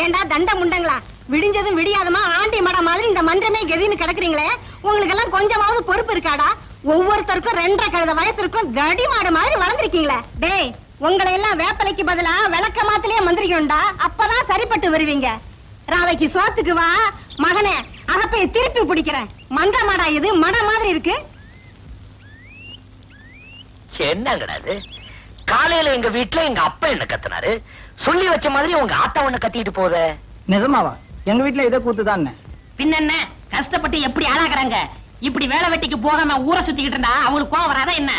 ஏண்டா தண்ட முண்டங்களா, விடிஞ்சதும் விடியாதமா ஆண்டி மட மாதிரி இந்த மன்றமே கெதின்னு கிடக்குறீங்களே, உங்களுக்கு எல்லாம் கொஞ்சமாவது பொறுப்பு இருக்காடா? ஒவ்வொருத்தருக்கும் 2.5 கழுத வயசுக்கும் கடி மாடு மாதிரி வளர்ந்துருக்கீங்களே. டேய், உங்களை எல்லாம் வேப்பலைக்கு பதிலா விளக்க மாத்திலேயே மந்திரிக்கணும்டா, அப்பதான் சரிப்பட்டு வருவீங்க. ராவைக்கு சோத்துக்கு வா மகனே, அகப்பைய திருப்பி பிடிக்கிறேன். மன்ற மாடா இது, மட மாதிரி இருக்கு. என்னங்கடாது? காலையில எங்க வீட்டுல எங்க அப்பா என்ன கத்துனாரு, சொல்லி வச்ச மாதிரி உங்க ஆத்தா ஒண்ணு கத்திட்டு போத. நிஜமாவா? எங்க வீட்டுல இதை கூத்துதான். பின்ன கஷ்டப்பட்டு எப்படி ஆளாக்குறாங்க? இப்படி வேலை வெட்டிக்கு போகாம ஊரை சுத்திக்கிட்டு இருந்தா அவங்களுக்கு கோவம் வராதா என்ன?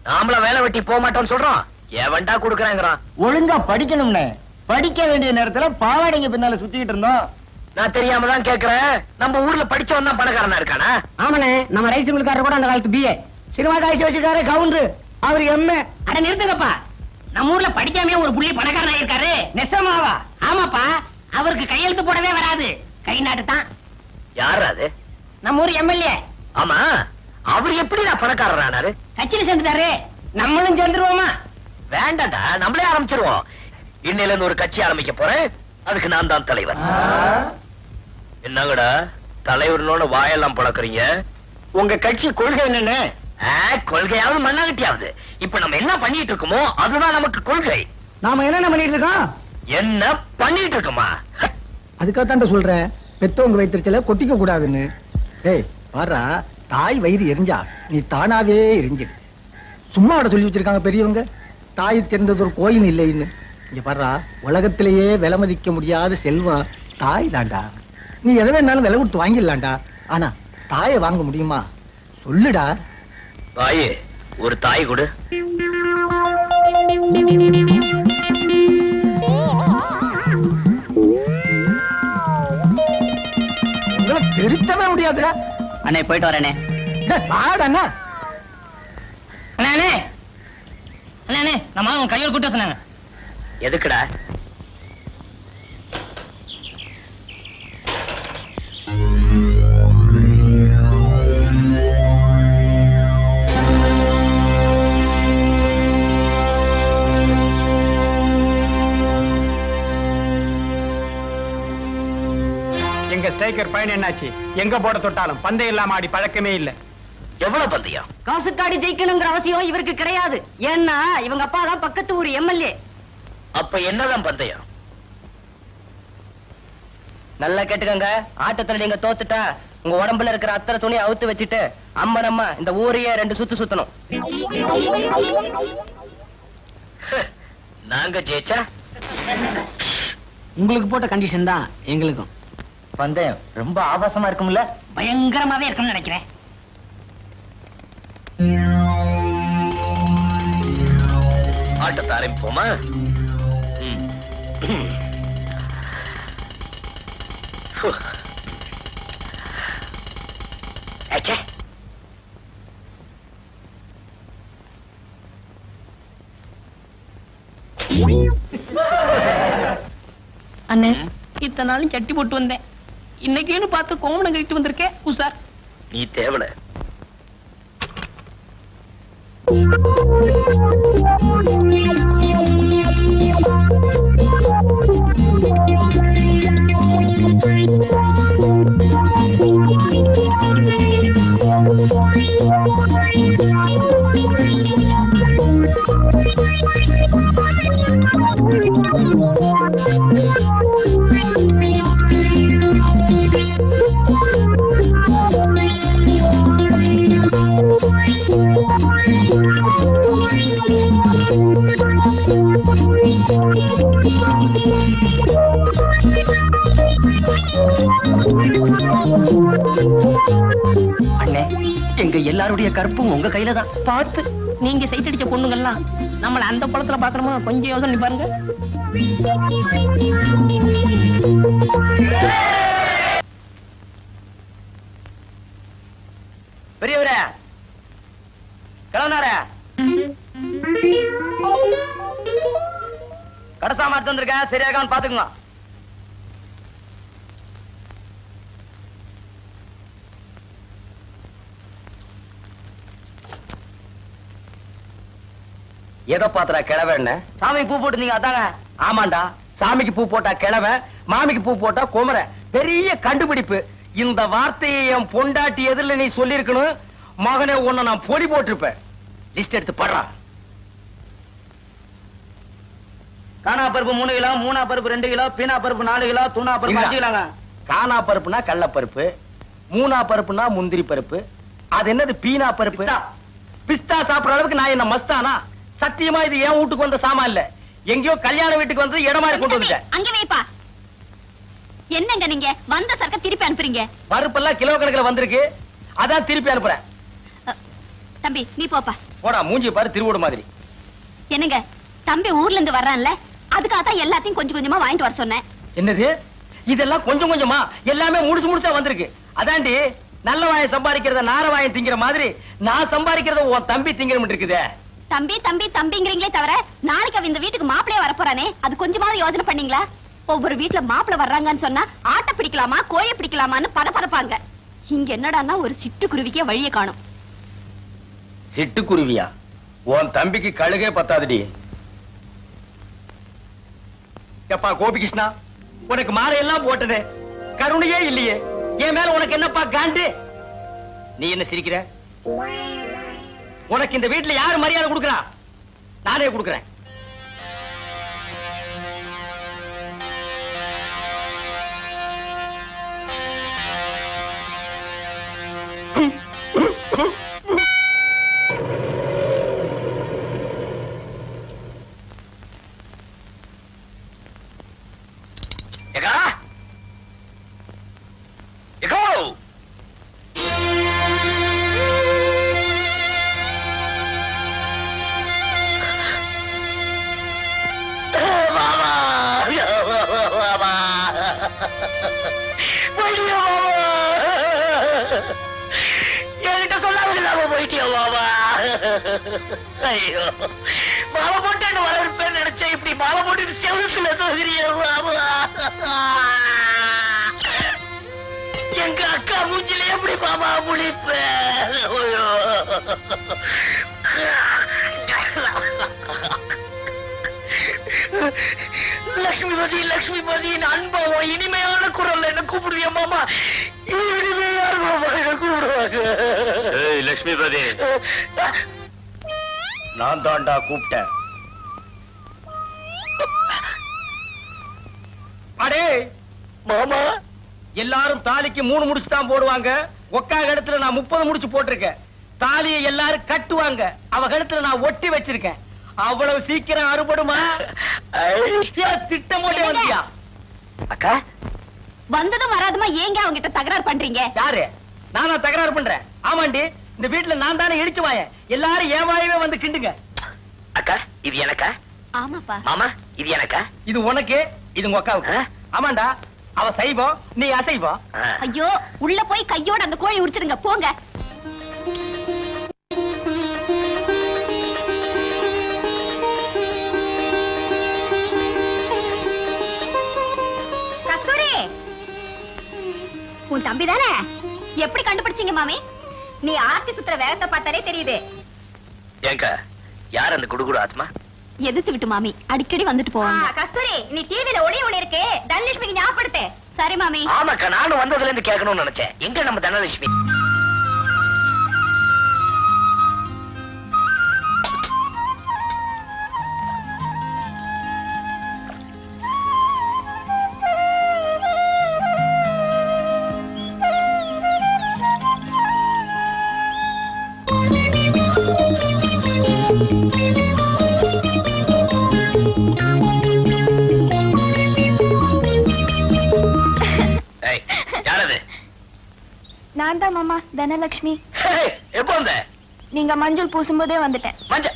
நாமள வேலை வெட்டி போக மாட்டோம்னு சொல்றோம், எவன்டா குடுக்கறாங்கறான். ஒழுங்கா படிக்கணும்னே. படிக்க வேண்டிய நேரத்துல பாவாடைங்க பின்னால சுத்திக்கிட்டு இருந்தோம். நான் தெரியாம தான் கேக்குறேன், நம்ம ஊர்ல படிச்சவன் தான் பணக்காரனா இருக்கானா? ஆமாண்ணே, நம்ம ரைஸ் மில்காரர் கூட அந்த காலத்து பிஏ, சினிமா காய்ச்சி வச்சிருக்காரு கவுண்டரு, அவரு எம்ஏ. அட நிறுத்துங்கப்பா, நம்ம ஊர்ல படிக்காம ஒரு புள்ளி பணக்காரனா இருக்காரு. நெசமாவா? ஆமாப்பா, அவருக்கு கையெழுத்து போடவே வராது, கை நாட்டு தான். யாரு அது? நம்ம ஊர் எம்எல்ஏ. ஆமா, அவர் எப்படி பணக்காரரானாரு? கட்சியில சேர்ந்துட்டாரு. நம்மளும் சேர்ந்துருவோமா? வேண்டாண்டா, நம்மளே ஆரம்பிச்சிருவோம். இன்னையில இருந்து ஒரு கட்சி ஆரம்பிக்க போறேன், அதுக்கு நான் தான் தலைவர். என்னங்கடா தலைவர்னோட வாயெல்லாம் பழக்கிறீங்க? உங்க கட்சி கொள்கை என்னன்னு? கொள்கையாவது மண்ணாகட்டியாவது, இப்ப நம்ம என்ன பண்ணிட்டு இருக்கோமோ அதுதான் நமக்கு கொள்கை. நாம என்ன பண்ணிட்டு இருக்கோம்? என்ன பண்ணிட்டு இருக்கோமா? அதுக்காகத்தான் சொல்றேன், பெத்தவங்க வைத்திருச்சல கொட்டிக்க கூடாதுன்னு. ஏய் பாரா, தாய் வயிறு எரிஞ்சா நீ தானாவே எரிஞ்சிடு. சும்மா அவட சொல்லி வச்சிருக்காங்க பெரியவங்க, தாய் சேர்ந்தது ஒரு கோயில் இல்லைன்னு. இங்க பாரா, உலகத்திலேயே விலை மதிக்க முடியாத செல்வம் தாய் தாண்டா. நீ எதை வேணாலும் விலை கொடுத்து வாங்கிடலாம்டா, ஆனா தாயை வாங்க முடியுமா? சொல்லுடா. தாயே, ஒரு தாய் கொடு. உங்களை திருத்தவே முடியாதுடா. அண்ணே போயிட்டு வரேனே. பாடண்ணா. அண்ணே அண்ணே, நம்ம அவங்க கையில் கூட்ட சொன்னாங்க. எதுக்குடா? எங்க ஸ்ட்ரைக்கர் பயன் என்னாச்சு? எங்க போட தொட்டாலும் பந்தயம் இல்லாம ஆடி பழக்கமே இல்ல. எவ்வளவு பந்தயம்? காசுக்காடி ஜெயிக்கணுங்கிற அவசியம் இவருக்கு கிடையாது. ஏன்னா இவங்க அப்பா தான் பக்கத்து ஊர் எம்எல்ஏ. அப்ப என்னதான் பந்தயம்? நல்லா கேட்டுக்கங்க, ஆட்டத்துல நீங்க தோத்துட்டா உங்க உடம்புல இருக்கிற அத்தனை துணியை அவுத்து வச்சுட்டு அம்மனம்மா இந்த ஊரையே 2 சுத்து சுத்தணும். நாங்க ஜெயிச்சா உங்களுக்கு போட்ட கண்டிஷன் தான் எங்களுக்கும். பந்தயம் ரொம்ப ஆபாசமா இருக்கும்ல? பயங்கரமாவே இருக்கும்னு நினைக்கிறேன். ஆட்டத்தை ஆரம்பிப்போமா? அண்ணே, இத்தனை நாளும் சட்டி போட்டு வந்தேன், இன்னைக்குன்னு பார்த்து கோமணம் கழிட்டு வந்திருக்கேன். உசார், நீ தேவல. அண்ணே, எங்க எல்லாருடைய கற்பும் உங்க கையில தான். பார்த்து நீங்க சைட் அடிச்ச பொண்ணுங்கெல்லாம் நம்மள அந்த குளத்துல பாக்கணுமா? கொஞ்சம் யோசனை பாருங்க. பெரியவரே, கிளம்புனாரே, கடைசாம எடுத்து வந்திருக்கேன், சரியாகான்னு பாத்துக்குங்க. எதை பாத்துறா கிழவ? என்ன சாமி பூ போட்டு நீங்க அதாங்க? ஆமாண்டா, சாமிக்கு பூ போட்டா கிழவன், மாமிக்கு பூ போட்டா குமர. பெரிய கண்டுபிடிப்பு. இந்த வார்த்தையை என் பொண்டாட்டி எதிரில நீ சொல்லிருக்கணும். மகனே, உன்னை நான் பொடி போட்டிருப்பேன். லிஸ்ட் எடுத்து படுறா. காணா பருப்பு 3 கிலோ, மூணா பருப்பு 2 கிலோ, பீனா பருப்பு 4 கிலோ, தூணா பருப்பு 5 கிலோங்க. காணா பருப்புனா கடலப்பருப்பு, மூணா பருப்புனா முந்திரி பருப்பு, அது என்னது பீனா பருப்பு? பிஸ்தா சாப்பிடுற அளவுக்கு நான் என்ன மஸ்தானா? சத்தியமா இது என் வீட்டுக்கு வந்த சாமான் இல்ல. எங்கேயோ கல்யாண வீட்டுக்கு வந்து இடம் மாதிரி கொண்டு வந்துட்டேன். அங்க வைப்பா. என்னங்க நீங்க வந்த சரக்க திருப்பி அனுப்புறீங்க? பருப்பெல்லாம் கிலோ கணக்குல வந்திருக்கு, அதான் திருப்பி அனுப்புறேன். தம்பி நீ போப்பா. போடா, மூஞ்சி பாரு திருவோடு மாதிரி. என்னங்க தம்பி ஊர்ல இருந்து வர்றான்ல, அதுக்காக தான் எல்லாத்தையும் கொஞ்சம் கொஞ்சமா வாங்கிட்டு வர சொன்னேன். என்னது இதெல்லாம் கொஞ்சம் கொஞ்சமா? எல்லாமே முழுசு முழுசா வந்திருக்கு. அதாண்டி நல்ல வாயை சம்பாதிக்கிறத நார வாயை திங்கிற மாதிரி நான் சம்பாதிக்கிறத உன் தம்பி திங்கிற இருக்குதே. தம்பி தம்பி தம்பிங்கிறீங்களே தவிர நாளைக்கு அவன் இந்த வீட்டுக்கு மாப்பிளைய வரப்போறானே, அது கொஞ்சமாவது யோசனை பண்ணீங்களா? ஒவ்வொரு வீட்டுல மாப்பிளை வர்றாங்கன்னு சொன்னா ஆட்டை பிடிக்கலாமா கோழி பிடிக்கலாமான்னு பதப்பாங்க. இங்க என்னடான்னா ஒரு சிட்டுக்குருவிக்கே வழியை காணும். சிட்டுக்குருவியா? உன் தம்பிக்கு கழுகே பத்தாதுடி. எப்பா கோபிகிருஷ்ணா, உனக்கு மாலையெல்லாம் போட்டதே கருணையே இல்லையே. என் மேல உனக்கு என்னப்பா காண்டு? நீ என்ன சிரிக்கிற? உனக்கு இந்த வீட்டுல யாரு மரியாதை கொடுக்கறா? நானே கொடுக்கறேன். என்கிட்ட சொல்லாம போயிட்டியா பாபா? ஐயோ, மாலை போட்டு வளர்ப்பேன் நினைச்சேன், இப்படி மாலை போட்டு செவத்துல தோகிறிய பாபா. எங்க அக்கா மூஞ்சில எப்படி பாபா முழிப்ப? லட்சுமிபதி லட்சுமிபதி, அன்பாவும் இனிமையான குரல் என்ன கூப்பிடுவியா மாமா? இனிமையான மாமா என்ன கூப்பிடுவாங்க. லட்சுமிபதி, நான் தாண்டா கூப்பிட்டேன். அடே மாமா, எல்லாரும் தாலிக்கு 3 முடிச்சு தான் போடுவாங்க. ஒக்கா கழுத்துல நான் 30 முடிச்சு போட்டிருக்கேன். தாலியை எல்லாரும் கட்டுவாங்க, அவ கழுத்துல நான் ஒட்டி வச்சிருக்கேன். அவ்வளவு சீக்கிரம் அறுபடுமா? திட்டம் போட்டே வந்தியா? அக்கா வந்ததும் வராதுமா ஏங்க அவங்க கிட்ட தகராறு பண்றீங்க? யாரு? நானா தகராறு பண்றேன்? ஆமாண்டி, இந்த வீட்டுல நான் தானே இடிச்சு வாயேன். எல்லாரும் என் வாயவே வந்து கிண்டுங்க. அக்கா இது எனக்கா? ஆமாப்பா. மாமா இது எனக்கா? இது உனக்கு, இது உங்க அக்காவுக்கு. ஆமாண்டா, அவ சைவம், நீ அசைவம். ஐயோ, உள்ள போய் கையோட அந்த கோழி உரிச்சிருங்க போங்க. கஸ்தூரி, உன் தம்பி தானே? எப்படி கண்டுபிடிச்சீங்க மாமி? நீ ஆர்த்தி சுத்துற வேகத்தை பார்த்தாலே தெரியுது. ஏங்க, யார் அந்த குடுகுடு ஆத்மா? எதிர்த்து விட்டு மாமி அடிக்கடி வந்துட்டு போவாங்க. கஸ்தூரி, நீ டிவில ஒளி இருக்கு, தனலட்சுமிக்கு ஞாபகப்படுத்து. சரி மாமி. ஆமாக்கா, நானும் வந்ததுல இருந்து கேட்கணும்னு நினைச்சேன். எங்க நம்ம தனலட்சுமி? நான் தான் மாமா, தனலட்சுமி. எப்போ வந்த? நீங்க மஞ்சள் பூசும்போதே வந்துட்டேன். மஞ்சள்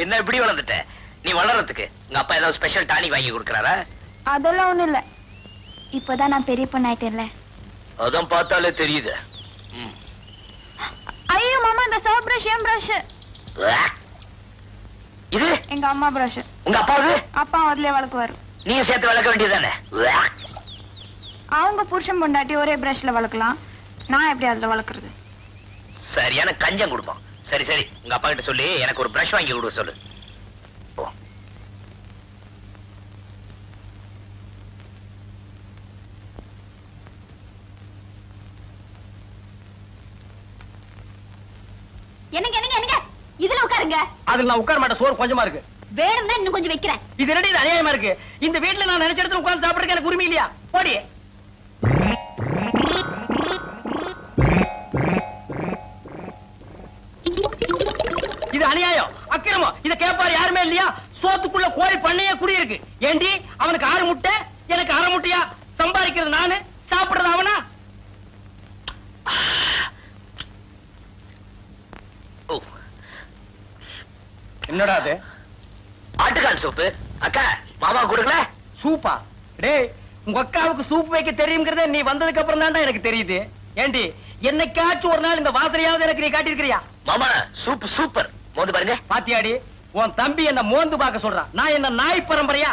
என்ன இப்படி வளர்ந்துட்ட? நீ வளர்றதுக்கு உங்க அப்பா ஏதாவது ஸ்பெஷல் டானிக் வாங்கி கொடுக்கறாரா? அதெல்லாம் ஒண்ணும் இல்ல, இப்பதான் நான் பெரிய பொண்ணாயிட்டேன்ல. அதான் பார்த்தாலே தெரியுது. ஐயோ மாமா, இந்த சோப் பிரஷ் ஏன் பிரஷ்? இது எங்க அம்மா பிரஷ். உங்க அப்பாவது? அப்பா அதுல வளர்க்குவாரு. நீயும் சேர்த்து வளர்க்க வேண்டியதானே? அவங்க புருஷன் பொண்டாட்டி ஒரே பிரஷ்ல வளர்க்கலாம், நான் எப்படி அதுல வளர்க்கறது? சரியான கஞ்சம் குடும்பம். சரி சரி, உங்க அப்பா கிட்ட சொல்லி எனக்கு ஒரு பிரஷ் வாங்கி கொடுக்க சொல்லு. என்னங்க என்னங்க என்னங்க இதுல உட்காருங்க. அதுல நான் உட்கார மாட்டேன், சோறு கொஞ்சமா இருக்கு. வேணும்னா இன்னும் கொஞ்சம் வைக்கிறேன். இது என்னடி இது அநியாயமா இருக்கு? இந்த வீட்டுல நான் நினைச்ச இடத்துல உட்கார்ந்து சாப்பிடுறதுக்கு எனக்கு உரிமை இல்லையா? போடி. இது அநியாயம், அக்கிரமம். இத கேட்பாரு யாருமே இல்லையா? சோத்துக்குள்ள கோழி பண்ணையே குடி இருக்கு. ஏண்டி அவனுக்கு 6 முட்டை எனக்கு 1/2 முட்டையா? சம்பாதிக்கிறது நானு, சாப்பிடுறது அவனா? என்னடா அது? ஆட்டுக்கால் சூப்பு. அக்கா மாமா கொடுக்கல. சூப்பா? டேய், உங்க அக்காவுக்கு சூப் வைக்க தெரியுங்கிறத நீ வந்ததுக்கு அப்புறம் தான் எனக்கு தெரியுது. ஏண்டி என்னைக்காச்சும் ஒரு நாள் இந்த வாசனையாவது எனக்கு நீ காட்டியிருக்கிறியா? மாமா சூப் சூப்பர். மோந்து பாருங்க. பாத்தியாடி, உன் தம்பி என்ன மோந்து பார்க்க சொல்றான். நான் என்ன நாய் பரம்பரையா?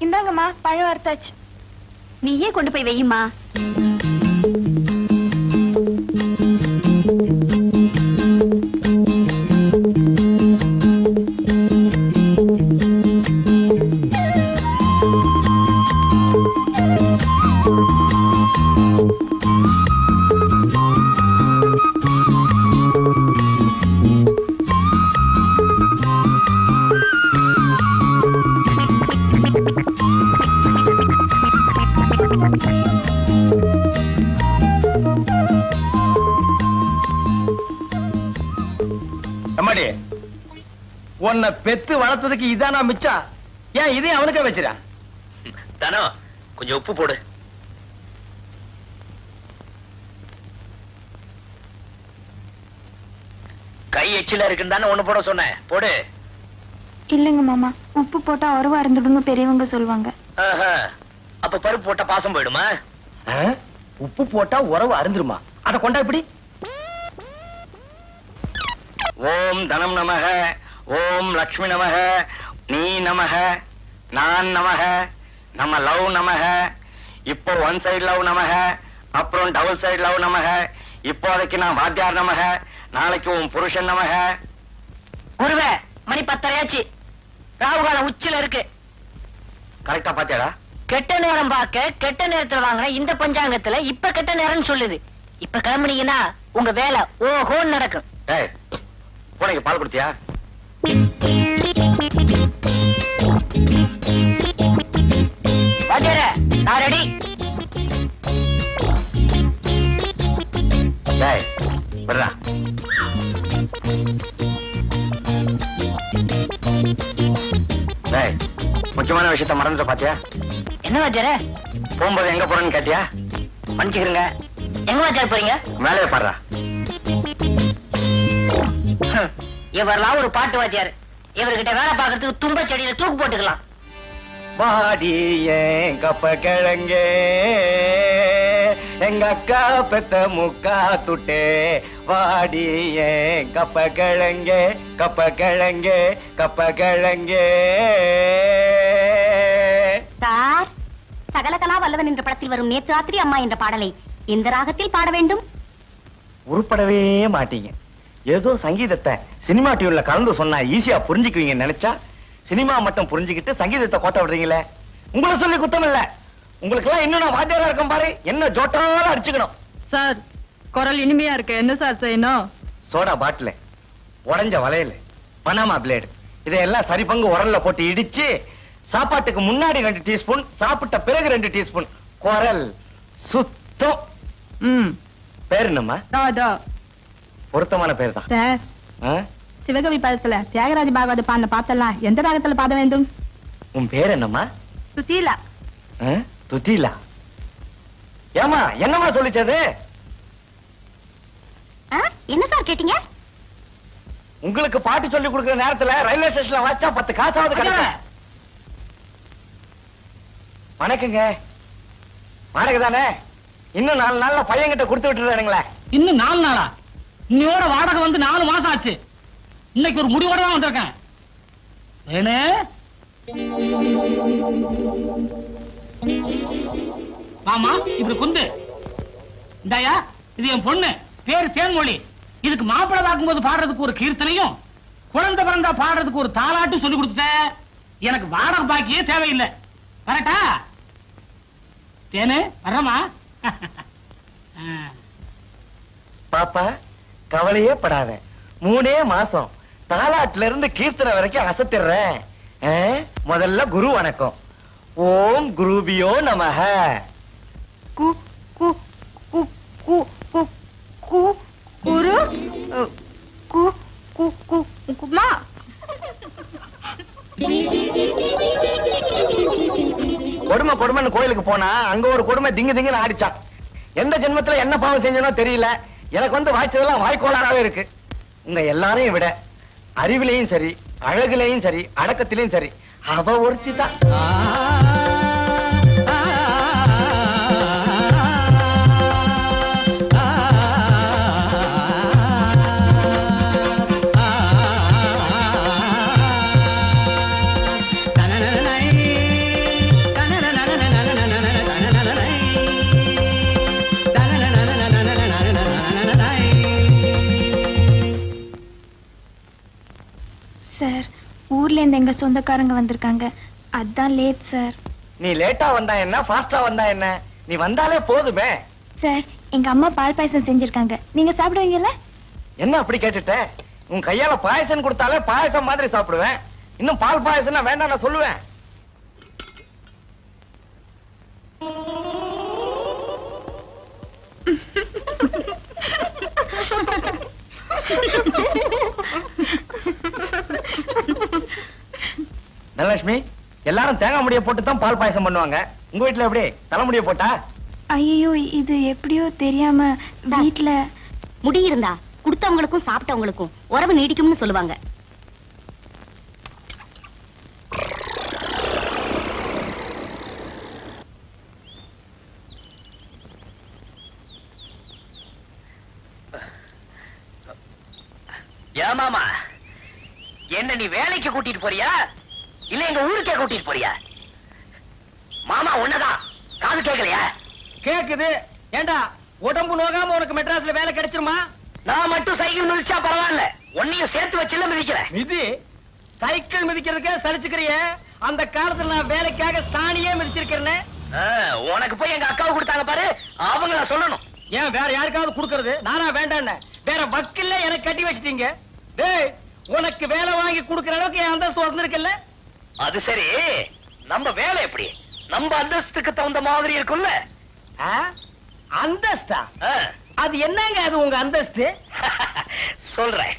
இந்தாங்கம்மா, பழம் வறுத்தாச்சு. நீயே கொண்டு போய் வையுமா. உன்னை பெத்து வளர்த்ததுக்கு இதானா மிச்சம்? ஏன் இதையும் அவனுக்கே வச்சிரா? தானோ கொஞ்சம் உப்பு போடு. கை எச்சில இருக்குன்னு தானே ஒண்ணு போட சொன்னேன், போடு. இல்லங்க மாமா, உப்பு போட்டா உறவா இருந்துடுன்னு பெரியவங்க சொல்லுவாங்க. அப்ப பருப்பு போட்டா பாசம் போயிடுமா? உப்பு போட்டா உறவு அருந்துருமா? அத கொண்டா இப்படி. ஓம் தனம் நமக, ஓம் லக்ஷ்மி நமக, நீ நமக, நான் நமக, நம்ம லவ் நமக. இப்போ 1 சைடு லவ் நமக, அப்புறம் டபுள் சைடு லவ் நமக. இப்போதைக்கு நான் வாத்தியார் நமக, நாளைக்கு உன் புருஷன் நமக. குருவே, மணி 10:30 ராகுகாலம் உச்சில இருக்கு. கரெக்டா பாத்தியாடா? கெட்ட நேரம் பார்க்க கெட்ட நேரத்துல வாங்கின இந்த பஞ்சாங்கத்துல இப்ப கெட்ட நேரம்னு சொல்லுது. இப்ப கிளம்புனீங்கன்னா உங்க வேலை ஓஹோன்னு நடக்கும். ஏய், பூனைக்கு பால் கொடுத்தியா? வாத்தியாரே, நான் ரெடி. டேய், விடுடா. டேய், முக்கியமான விஷயத்த மறந்துட்ட பாத்தியா? என்ன வாத்தியாரே? போகும்போது எங்க போறேன்னு கேட்டியா? மன்னிச்சுக்கிறீங்க. எங்க வாத்தியார் போறீங்க? வேலையை பாடுறா. இவரெல்லாம் ஒரு பாட்டு வாத்தியார். இவர்கிட்ட வேலை பார்க்கறதுக்கு தும்ப செடியில தூக்கு போட்டுக்கலாம். வாடி ஏன் கப்ப கிழங்கே, எங்க அக்கா பெத்த முக்கா துட்டே. வாடி ஏன் கப்ப கிழங்கே, கப்ப கிழங்கே, கப்ப கிழங்கே. சார், சகலகலா வல்லவன் என்ற படத்தில் வரும் நேற்று ராத்திரி அம்மா என்ற பாடலை எந்த ராகத்தில் பாட வேண்டும்? உருப்படவே மாட்டீங்க. ஏதோ சங்கீதத்தை சினிமா டியூன்ல கலந்து சொன்னா ஈஸியா புரிஞ்சுக்குவீங்க நினைச்சா சினிமா மட்டும் புரிஞ்சுக்கிட்டு சங்கீதத்தை கோட்ட விடுறீங்களே. உங்களை சொல்லி குத்தம் இல்ல. உங்களுக்கு எல்லாம் இன்னும் நான் வாத்தியாரா இருக்கேன் பாரு. என்ன ஜோட்டாலும் அடிச்சுக்கணும். சார், குரல் இனிமையா இருக்கு. என்ன சார் செய்யணும்? சோடா பாட்டில், உடைஞ்ச வளையல், பனாமா பிளேடு, இதையெல்லாம் சரி பங்கு உரல்ல போட்டு இடிச்சு சாப்பாட்டுக்கு முன்னாடி 2 டீஸ்பூன், சாப்பிட்ட பிறகு 2 டீஸ்பூன். குரல் சுத்தம். பேர் என்னம்மா? ராதா. பொருத்தமான பேர் தான் சார். சிவகவி பதத்துல தியாகராஜ பாகவத பாடின பாத்தெல்லாம் எந்த ராகத்துல பாட வேண்டும்? உன் பேர் என்னம்மா? சுத்தீலா. துத்தீலா. ஏமா என்னம்மா சொல்லிச்சது? என்ன சார் கேட்டீங்க? உங்களுக்கு பாட்டு சொல்லி கொடுக்கிற நேரத்துல ரயில்வே ஸ்டேஷன்ல வாச்சா 10 காசாவது கிடைக்கும். வணக்கங்க. வாடகை தானே? இன்னும் 4 நாள்ல பையன்கிட்ட கொடுத்து விட்டுறானுங்களே. இன்னும் 4 நாளா? இன்னையோட வாடகை வந்து 4 மாசம் ஆச்சு. இன்னைக்கு ஒரு முடிவோட தான் வந்திருக்கேன். வேணு மாமா இப்படி குந்து இந்தாயா, இது என் பொண்ணு, பேரு தேன்மொழி. இதுக்கு மாப்பிள்ளை பார்க்கும்போது பாடுறதுக்கு ஒரு கீர்த்தனையும், குழந்தை பிறந்தா பாடுறதுக்கு ஒரு தாலாட்டும் சொல்லி கொடுத்த. எனக்கு வாடகை பாக்கியே தேவையில்லை. கரெக்டா தேனு? வர்றமா? பாப்பா கவலையே படாத, 3 மாசம் தாலாட்டுல இருந்து கீர்த்தனை வரைக்கும் அசத்திடுறேன். முதல்ல குரு வணக்கம். ஓம் குருபியோ நமஹ. கு கு கு கு கு கு குரு கு கு கு குமா. கொடுமை கொடுமைன்னு கோயிலுக்கு போனா அங்க ஒரு கொடுமை திங்கு திங்குன்னு ஆடிச்சான். எந்த ஜென்மத்துல என்ன பாவம் செஞ்சனோ தெரியல, எனக்கு வந்து வாய்ச்சதெல்லாம் வாய்க்கோளாறாவே இருக்கு. உங்க எல்லாரையும் விட அறிவிலையும் சரி, அழகுலையும் சரி, அடக்கத்திலையும் சரி, அவ ஒருத்தி தான். சார், ஊர்ல இருந்து எங்க சொந்தக்காரங்க வந்திருக்காங்க, அதான் லேட் சார். நீ லேட்டா வந்தா என்ன, ஃபாஸ்டா வந்தா என்ன, நீ வந்தாலே போதுமே. சார், எங்க அம்மா பால் பாயசம் செஞ்சிருக்காங்க, நீங்க சாப்பிடுவீங்கல்ல? என்ன அப்படி கேட்டுட்ட? உன் கையால பாயசம் கொடுத்தாலே பாயசம் மாதிரி சாப்பிடுவேன். இன்னும் பால் பாயசம்னா வேண்டாம் நான் சொல்லுவேன். தனலட்சுமி, எல்லாரும் தேங்காய் முடிய போட்டு தான் பால் பாயசம் பண்ணுவாங்க. உங்க வீட்டுல எப்படி தலைமுடிய போட்டா? ஐயோ, இது எப்படியோ தெரியாம வீட்ல முடி இருந்தா கொடுத்தவங்களுக்கும் சாப்பிட்டவங்களுக்கும் உறவு நீடிக்கும்னு சொல்லுவாங்க. ஏமாமா, என்ன நீ வேலைக்கு கூட்டிட்டு போறியா இல்ல எங்க ஊருக்கே கூட்டிட்டு போறியா? மாமா உன்னதான் காது கேட்கலையா? கேக்குது. ஏண்டா உடம்பு நோகாம உனக்கு மெட்ராஸ்ல வேலை கிடைச்சிருமா? நான் மட்டும் சைக்கிள் மிதிச்சா பரவாயில்ல, உன்னையும் சேர்த்து வச்சுல மிதிக்கிறேன். மிதி சைக்கிள் மிதிக்கிறதுக்கே சலிச்சுக்கிறிய. அந்த காலத்துல நான் வேலைக்காக சாணியே மிதிச்சிருக்கிறேன். உனக்கு போய் எங்க அக்காவை கொடுத்தாங்க பாரு, அவங்கள சொல்லணும். ஏன் வேற யாருக்காவது கொடுக்கறது? நானா வேண்டான்னு வேற வக்கில்ல எனக்கு கட்டி வச்சிட்டீங்க. டேய், உனக்கு வேலை வாங்கி கொடுக்கற அளவுக்கு என் அந்தஸ்து வந்திருக்குல்ல? அது சரி, நம்ம வேலை எப்படி நம்ம அந்தஸ்துக்கு தகுந்த மாதிரி இருக்கும்ல? அந்தஸ்தா? அது என்னங்க அது உங்க அந்தஸ்து? சொல்றேன்.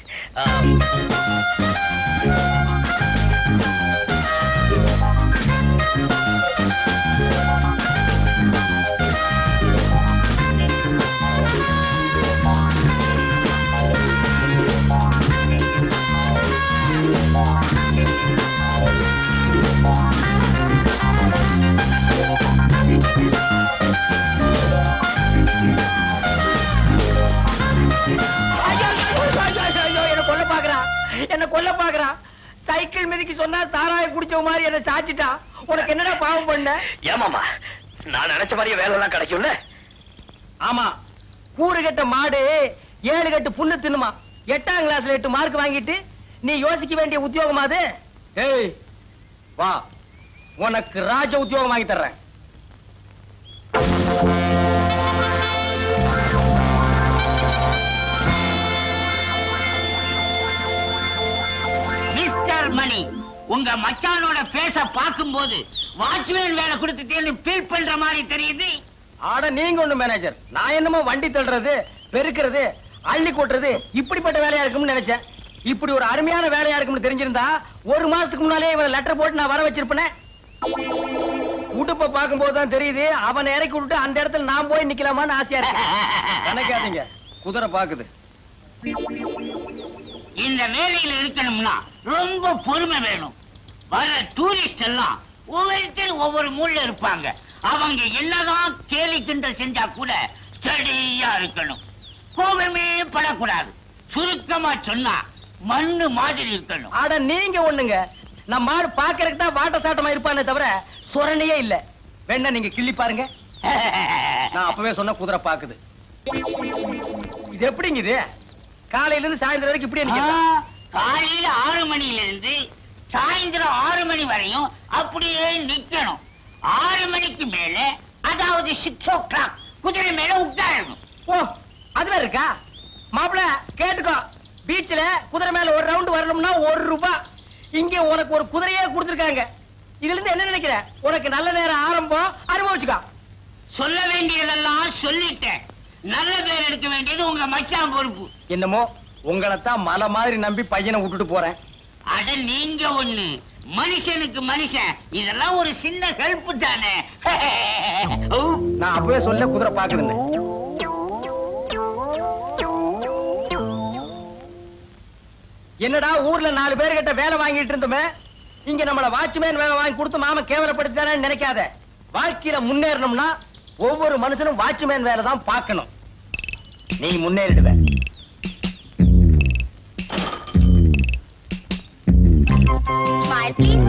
என்ன கொல்ல பாக்குறா. சைக்கிள் மிதிக்கு சொன்னா சாராய குடிச்ச மாதிரி என்ன சாச்சிட்டா. உனக்கு என்னடா பாவம் பண்ண? ஏமாமா, நான் நினைச்ச மாதிரியே வேலை எல்லாம் கிடைக்கும்ல? ஆமா, கூறு கட்ட மாடு 7 கட்டு புண்ணு தின்னுமா. 8ஆம் கிளாஸ்ல 8 மார்க் வாங்கிட்டு நீ யோசிக்க வேண்டிய உத்தியோகமா அது? ஏய் வா, உனக்கு ராஜ உத்தியோகம் வாங்கி தர்றேன். மிஸ்டர் மணி, உங்க மச்சானோட பேச பார்க்கும்போது வாட்ச்மேன் வேலை கொடுத்துட்டேன்னு ஃபீல் பண்ற மாதிரி தெரியுது. ஆட நீங்க ஒண்ணு மேனேஜர், நான் என்னமோ வண்டி தள்ளுறது, பெருக்கிறது, அள்ளி கொட்டுறது இப்படிப்பட்ட வேலையா இருக்கும்னு நினைச்சேன். இப்படி ஒரு அருமையான வேலையா இருக்கும்னு தெரிஞ்சிருந்தா 1 மாசத்துக்கு முன்னாலே இவன் லெட்டர் போட்டு நான் வர வச்சிருப்பேன். உடுப்ப பார்க்கும்போது தான் தெரியுது, அவனை இறக்கி விட்டு அந்த இடத்துல நான் போய் நிக்கலாமான்னு ஆசையா இருக்கு. நினைக்காதீங்க, குதிரை பாக்குது. இந்த வேலையில இருக்கணும்னா ரொம்ப பொறுமை வேணும். வர டூரிஸ்ட் எல்லாம் ஒவ்வொருத்தரும் ஒவ்வொரு மூலைல இருப்பாங்க. அவங்க என்னதான் கேலி கிண்டல் செஞ்சா கூட ஸ்டடியா இருக்கணும். கோபமே படக்கூடாது. சுருக்கமா சொன்னா மண்ணு மாதிரி இருக்கணும். ஆட நீங்க ஒண்ணுங்க, நம்ம ஆடு பாக்குறதுக்கு தான் வாட்ட சாட்டமா இருப்பானே தவிர சொரணையே இல்ல. வேணா நீங்க கிள்ளி பாருங்க. நான் அப்பவே சொன்ன குதிரை பாக்குது. இது எப்படிங்க இது? காலையில இருந்து சாயந்தரம் வரைக்கும் இப்படியே நிக்கிறதா? காலையில 6 மணில இருந்து சாயந்தரம் 6 மணி வரையும் அப்படியே நிக்கணும். 6 மணிக்கு மேல, அதாவது 6 o'clock குதிரை மேல உட்காரணும். ஓ, அதுவே இருக்கா? மாப்பிள கேட்டுக்கோ, பீச்ல குதிரை மேல ஒரு ரவுண்ட் வரணும்னா 1 ரூபாய். இங்க உனக்கு ஒரு குதிரையே கொடுத்திருக்காங்க. இதுல இருந்து என்ன நினைக்கிற? உனக்கு நல்ல நேரம் ஆரம்பம், அனுபவிச்சுக்கோ. சொல்ல வேண்டியதெல்லாம் சொல்லிட்டேன். நல்ல பேர் எடுக்க வேண்டியது உங்க மச்சான் பொறுப்பு. என்னமோ உங்களைத்தான் மலை மாதிரி நம்பி பையனை விட்டுட்டு போறேன். அட நீங்க ஒண்ணு, மனுஷனுக்கு மனுஷன், இதெல்லாம் ஒரு சின்ன ஹெல்ப் தானே. நான் அப்பவே சொல்ல குதிரை பாக்குதுன்னு. என்னடா ஊர்ல 4 பேர்கிட்ட வேலை வாங்கிட்டு இருந்தோமே, இங்க நம்மள வாட்ச்மேன் வேலை வாங்கி கொடுத்து மாம கேவலப்படுத்தானு நினைக்காத. வாழ்க்கையில முன்னேறணும்னா ஒவ்வொரு மனுஷனும் வாட்ச்மேன் வேலை தான் பார்க்கணும். நீ முன்னேறிடுவ. Smile, please.